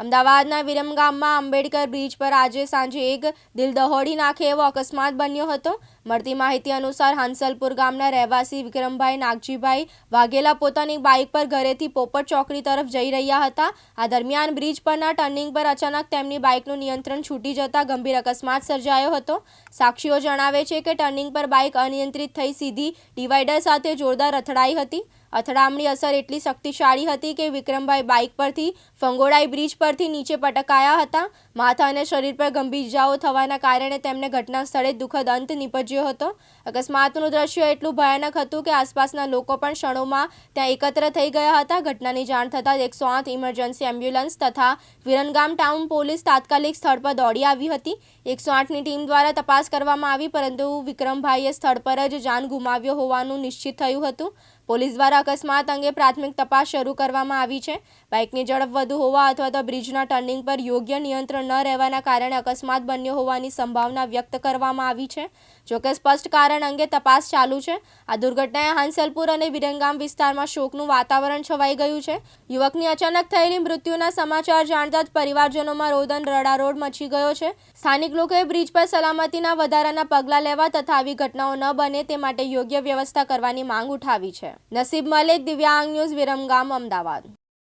અમદાવાદના વિરમગામમાં આંબેડકર બ્રિજ પર આજે સાંજે એક દિલ દહોડી નાખે એવો અકસ્માત બન્યો હતો। મળતી માહિતી અનુસાર હાંસલપુર ગામના રહેવાસી વિક્રમભાઈ નાગજીભાઈ વાઘેલા પોતાની બાઇક પર ઘરેથી પોપટ ચોકડી તરફ જઈ રહ્યા હતા। આ દરમિયાન બ્રિજ પરના ટર્નિંગ પર અચાનક તેમની બાઇકનું નિયંત્રણ છૂટી જતા ગંભીર અકસ્માત સર્જાયો હતો। સાક્ષીઓ જણાવે છે કે ટર્નિંગ પર બાઇક અનિયંત્રિત થઈ સીધી ડિવાઈડર સાથે જોરદાર અથડાઈ હતી। અથડામણી અસર એટલી શક્તિશાળી હતી કે વિક્રમભાઈ બાઇક પરથી ફંગોળાઈ બ્રિજ પરથી નીચે પટકાયા હતા। માથા અને શરીર પર ગંભીર ઇજાઓ થવાના કારણે તેમને ઘટના સ્થળે દુઃખદ અંત નીપજ્યો હતો। અકસ્માતનું દ્રશ્ય એટલું ભયાનક હતું કે આસપાસના લોકો પણ ક્ષણોમાં ત્યાં એકત્ર થઈ ગયા હતા। ઘટનાની જાણ થતાં 108 ઇમરજન્સી એમ્બ્યુલન્સ તથા વિરમગામ ટાઉન પોલીસ તાત્કાલિક સ્થળ પર દોડી આવી હતી। 108ની ટીમ દ્વારા તપાસ કરવામાં આવી, પરંતુ વિક્રમભાઈએ સ્થળ પર જ જાન ગુમાવ્યો હોવાનું નિશ્ચિત થયું હતું। પોલીસ દ્વારા અકસ્માત અંગે પ્રાથમિક તપાસ શરૂ કરવામાં આવી છે। બાઇકની ઝડપ વધુ હોવા અથવા તો બ્રિજના ટર્નિંગ પર યોગ્ય નિયંત્રણ ન રહેવાના કારણે અકસ્માત બન્યો હોવાની સંભાવના વ્યક્ત કરવામાં આવી છે। જોકે સ્પષ્ટ કારણ અંગે તપાસ ચાલુ છે। આ દુર્ઘટનાએ હાંસલપુર અને વિરમગામ વિસ્તારમાં શોકનું વાતાવરણ છવાઈ ગયું છે। યુવકની અચાનક થયેલી મૃત્યુના સમાચાર જાણતા જ પરિવારજનોમાં રોદન રડારોડ મચી ગયો છે। સ્થાનિક લોકોએ બ્રિજ પર સલામતીના વધારાના પગલાં લેવા તથા આવી ઘટનાઓ ન બને તે માટે યોગ્ય વ્યવસ્થા કરવાની માંગ ઉઠાવી છે। નસીબ મલિક, દિવ્યાંગ ન્યૂઝ, વિરમગામ, અમદાવાદ।